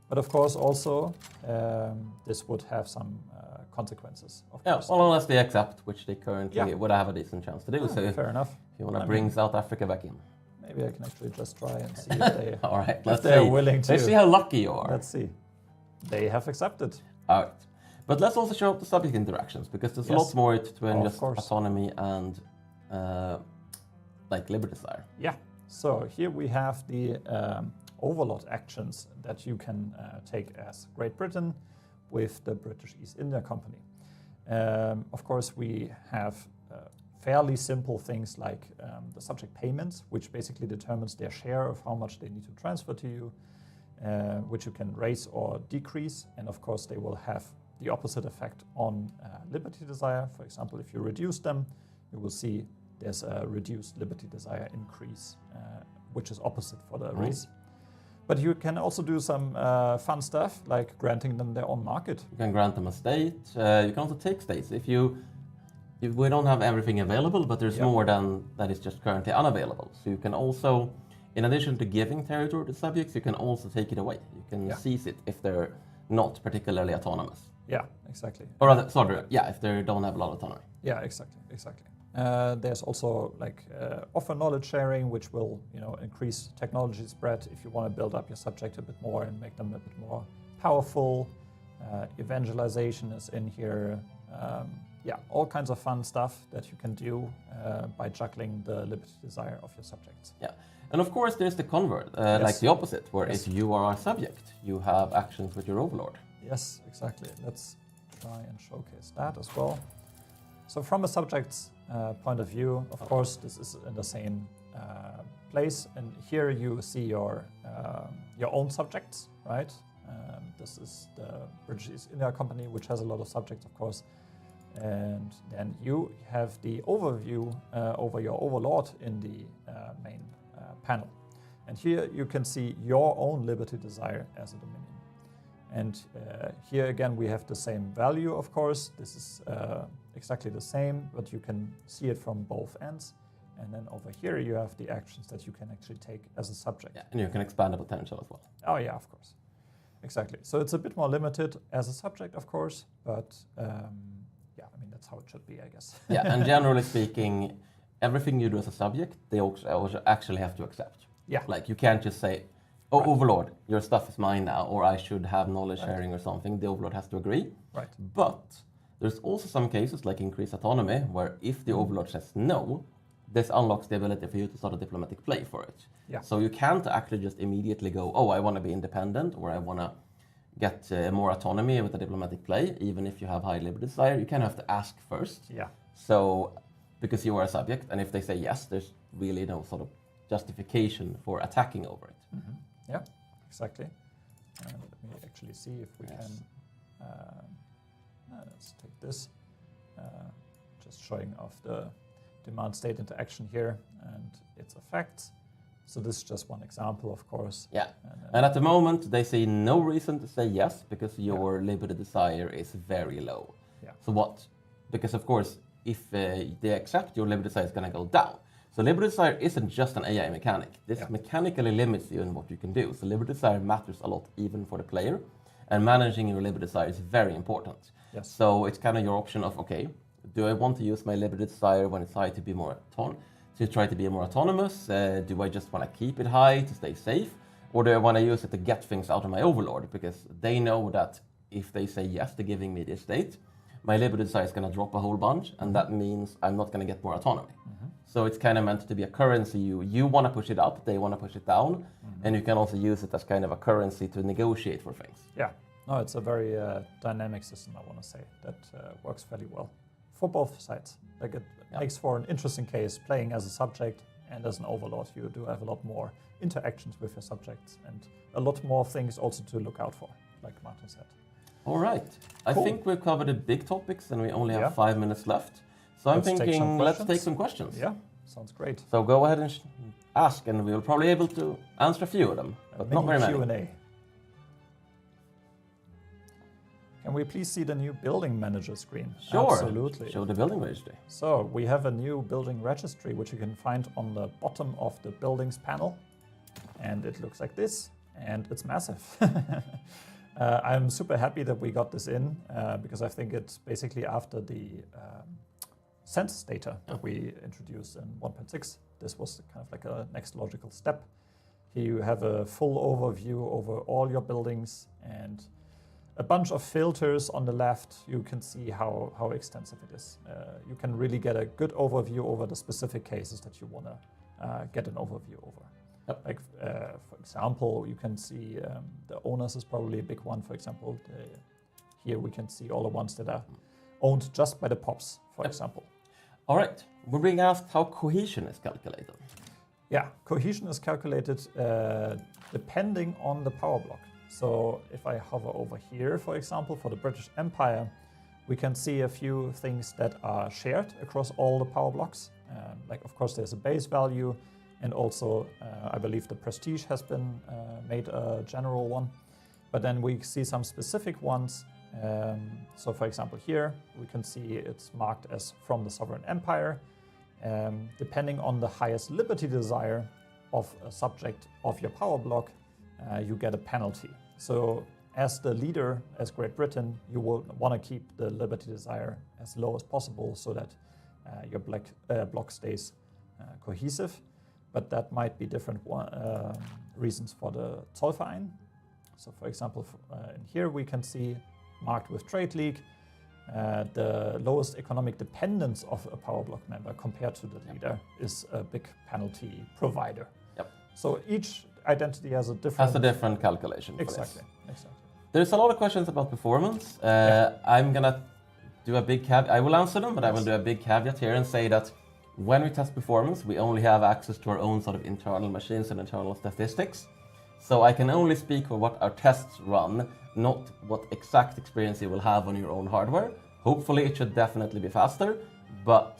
But of course, also, this would have some consequences. Of course. Well, unless they accept, which they currently would have a decent chance to do. So fair enough. If you want to bring South Africa back in. Maybe I can actually just try and see if they, All right, if they're willing to. Let's see how lucky you are. Let's see. They have accepted. All right. But let's also show up the subject interactions, because there's a lot more to than just autonomy and like liberty desire. Yeah. So here we have the overlord actions that you can take as Great Britain with the British East India Company. Of course, we have fairly simple things like the subject payments, which basically determines their share of how much they need to transfer to you, which you can raise or decrease. And of course, they will have the opposite effect on liberty desire. For example, if you reduce them, you will see there's a reduced liberty desire increase, which is opposite for the raise. But you can also do some fun stuff, like granting them their own market. You can grant them a state. You can also take states. If we don't have everything available, but there's more than that is just currently unavailable. So you can also, in addition to giving territory to subjects, you can also take it away. You can seize it if they're not particularly autonomous. Yeah, exactly. Or rather, sorry, if they don't have a lot of autonomy. Yeah, exactly. There's also like offer knowledge sharing, which will increase technology spread if you want to build up your subject a bit more and make them a bit more powerful. Evangelization is in here. All kinds of fun stuff that you can do by juggling the liberty desire of your subjects. Yeah, and of course there's the convert, like the opposite, where if you are a subject, you have actions with your overlord. Yes, exactly. Let's try and showcase that as well. So from a subject's point of view, of course, this is in the same place. And here you see your own subjects, right? This is the British East India Company, which has a lot of subjects, of course. And then you have the overview over your overlord in the main panel. And here you can see your own liberty desire as a dominion. And here again, we have the same value, of course. This is exactly the same, but you can see it from both ends. And then over here, you have the actions that you can actually take as a subject. Yeah, and you can expand the potential as well. Oh, yeah, of course. Exactly. So it's a bit more limited as a subject, of course, but yeah, I mean, that's how it should be, I guess. Yeah, and generally speaking, everything you do as a subject, they also actually have to accept. Yeah. Like, you can't just say, oh, right. Overlord, your stuff is mine now, or I should have knowledge sharing or something. The Overlord has to agree. Right. But there's also some cases, like increased autonomy, where if the Overlord says no, this unlocks the ability for you to start a diplomatic play for it. Yeah. So you can't actually just immediately go, oh, I want to be independent, or I want to get more autonomy with a diplomatic play, even if you have high liberty desire. You kind of have to ask first. Yeah. So, because you are a subject, and if they say yes, there's really no sort of justification for attacking over it. Mm-hmm. Yeah, exactly. Let me actually see if we can. Let's take this. Just showing off the demand state interaction here and its effects. So this is just one example, of course. Yeah. And at the moment, they see no reason to say yes because your liberty desire is very low. Yeah. So what? Because of course, if they accept, your liberty desire is going to go down. So liberty desire isn't just an AI mechanic. This mechanically limits you in what you can do. So liberty desire matters a lot even for the player. And managing your liberty desire is very important. Yes. So it's kind of your option of, okay, do I want to use my liberty desire when it's high to be more try to be more autonomous? Do I just want to keep it high to stay safe? Or do I want to use it to get things out of my overlord? Because they know that if they say yes to giving me this state, my liberty desire is going to drop a whole bunch, and that means I'm not going to get more autonomy. Mm-hmm. So it's kind of meant to be a currency. You want to push it up, they want to push it down, and you can also use it as kind of a currency to negotiate for things. Yeah, no, it's a very dynamic system, I want to say, that works fairly well for both sides. Like it makes for an interesting case playing as a subject and as an overlord. You do have a lot more interactions with your subjects and a lot more things also to look out for, like Martin said. All right. Cool. I think we've covered the big topics and we only have 5 minutes left. So I'm thinking let's take some questions. Yeah, sounds great. So go ahead and ask and we'll probably be able to answer a few of them, but not very many. Q&A. Can we please see the new building manager screen? Sure. Absolutely. Show the building registry. So we have a new building registry, which you can find on the bottom of the buildings panel. And it looks like this, and it's massive. I'm super happy that we got this in because I think it's basically after the census data that we introduced in 1.6. This was kind of like a next logical step. Here you have a full overview over all your buildings and a bunch of filters on the left. You can see how extensive it is. You can really get a good overview over the specific cases that you want to get an overview over. Yep. Like, for example, you can see the owners is probably a big one. For example, here we can see all the ones that are owned just by the POPs, for example. All right, we're being asked how cohesion is calculated. Yeah, cohesion is calculated depending on the power block. So if I hover over here, for example, for the British Empire, we can see a few things that are shared across all the power blocks. Like, of course, there's a base value. And also, I believe the prestige has been made a general one. But then we see some specific ones. So for example, here we can see it's marked as from the sovereign empire. Depending on the highest liberty desire of a subject of your power block, you get a penalty. So as the leader, as Great Britain, you will want to keep the liberty desire as low as possible so that your block stays cohesive. But that might be different reasons for the Zollverein. So for example, in here we can see marked with Trade League, the lowest economic dependence of a power block member compared to the leader is a big penalty provider. Yep. So each identity has a different calculation. Exactly. There's a lot of questions about performance. I'm gonna do a big caveat. I will answer them, but I will do a big caveat here and say that when we test performance, we only have access to our own sort of internal machines and internal statistics. So I can only speak for what our tests run, not what exact experience you will have on your own hardware. Hopefully it should definitely be faster, but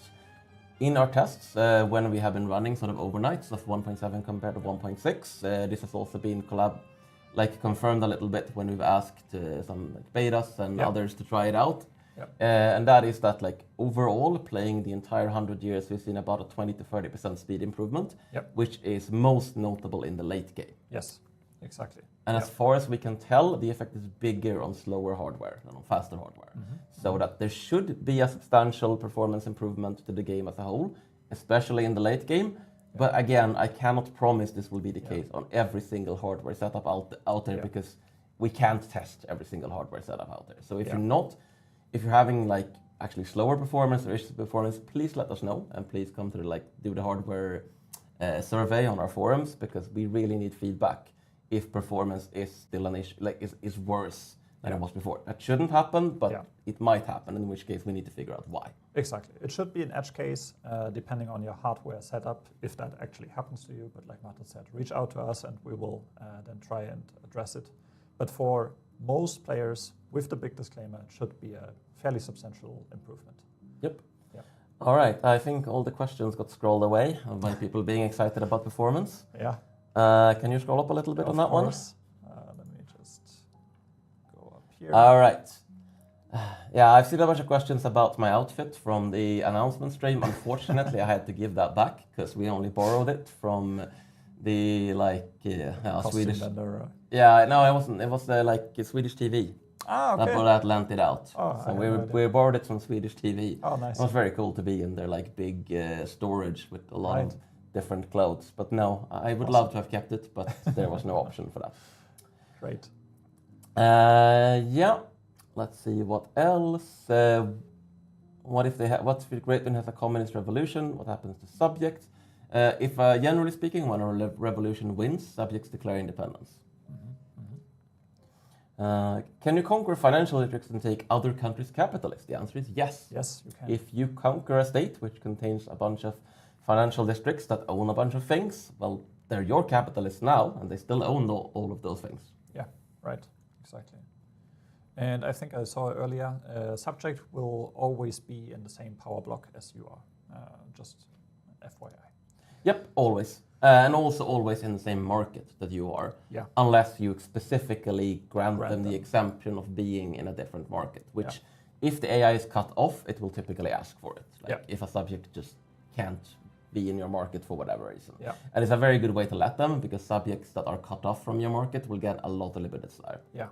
in our tests, when we have been running sort of overnights of 1.7 compared to 1.6, this has also been confirmed a little bit when we've asked some betas and others to try it out. And that is that overall, playing the entire 100 years, we've seen about a 20 to 30% speed improvement, which is most notable in the late game. Yes, exactly. And as far as we can tell, the effect is bigger on slower hardware than on faster hardware. So that there should be a substantial performance improvement to the game as a whole, especially in the late game. But again, I cannot promise this will be the case on every single hardware setup out there because we can't test every single hardware setup out there. So if you're having actually slower performance or issues with performance, please let us know, and please come to do the hardware survey on our forums, because we really need feedback if performance is still an issue, is worse than it was before. That shouldn't happen, but it might happen, in which case we need to figure out why. Exactly. It should be an edge case, depending on your hardware setup, if that actually happens to you. But like Martin said, reach out to us and we will then try and address it. But for most players, with the big disclaimer, it should be a fairly substantial improvement. Yep. All right. I think all the questions got scrolled away by people being excited about performance. Yeah. Can you scroll up a little bit on that one? Let me just go up here. All right. Yeah, I've seen a bunch of questions about my outfit from the announcement stream. Unfortunately, I had to give that back because we only borrowed it from the Swedish vendor. Yeah, no, it wasn't. It was the Swedish TV. Okay. That lent it out. So we borrowed it from Swedish TV. Oh, nice. It was very cool to be in their big storage with a lot of different clothes. But no, I would love to have kept it, but there was no option for that. Great. Let's see what else. What if Great Britain has a communist revolution? What happens to subjects? If generally speaking, when a revolution wins, subjects declare independence. Can you conquer financial districts and take other countries' capitalists? The answer is yes. Yes, you can. If you conquer a state which contains a bunch of financial districts that own a bunch of things, well, they're your capitalists now, and they still own all of those things. Yeah, right, exactly. And I think I saw earlier, subject will always be in the same power block as you are, just FYI. Yep, always. And also always in the same market that you are, unless you specifically grant them the exemption of being in a different market, which if the AI is cut off, it will typically ask for it. If a subject just can't be in your market for whatever reason. And it's a very good way to let them, because subjects that are cut off from your market will get a lot of limited desire. Yeah.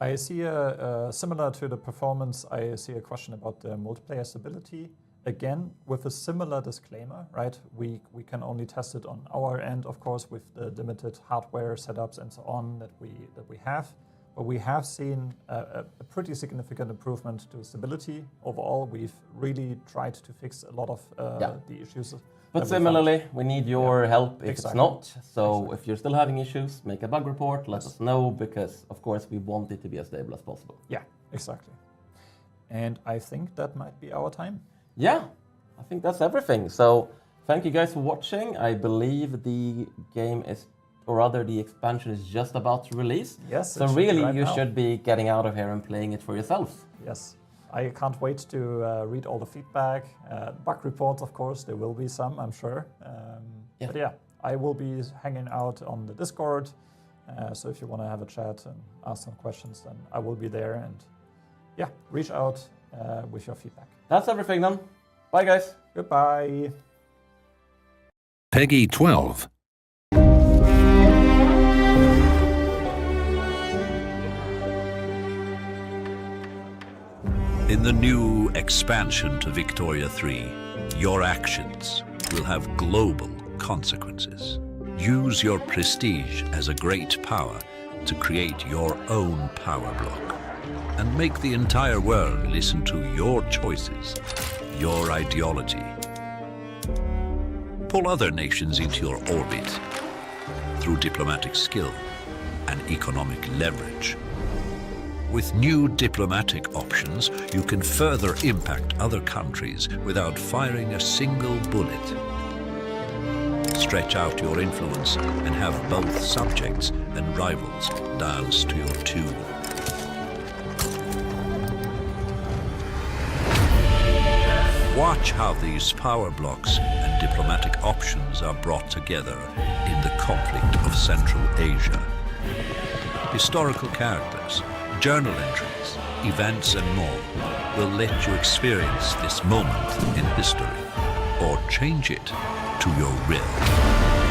I see similar to the performance, I see a question about the multiplayer stability. Again, with a similar disclaimer, right? We can only test it on our end, of course, with the limited hardware setups and so on that we have. But we have seen a pretty significant improvement to stability. Overall, we've really tried to fix a lot of the issues. But similarly, we need your help if it's not. So if you're still having issues, make a bug report, let us know, because of course we want it to be as stable as possible. Yeah, exactly. And I think that might be our time. Yeah, I think that's everything. So thank you guys for watching. I believe the game is, or rather the expansion is just about to release. Yes. So really you should be getting out of here and playing it for yourselves. Yes. I can't wait to read all the feedback. Bug reports, of course, there will be some, I'm sure. But yeah, I will be hanging out on the Discord. So if you want to have a chat and ask some questions, then I will be there. And yeah, reach out with your feedback. That's everything then. Bye, guys. Goodbye. Peggy 12. In the new expansion to Victoria 3, your actions will have global consequences. Use your prestige as a great power to create your own power block and make the entire world listen to your choices, your ideology. Pull other nations into your orbit through diplomatic skill and economic leverage. With new diplomatic options, you can further impact other countries without firing a single bullet. Stretch out your influence and have both subjects and rivals dance to your tune. Watch how these power blocks and diplomatic options are brought together in the conflict of Central Asia. Historical characters, journal entries, events and more will let you experience this moment in history or change it to your will.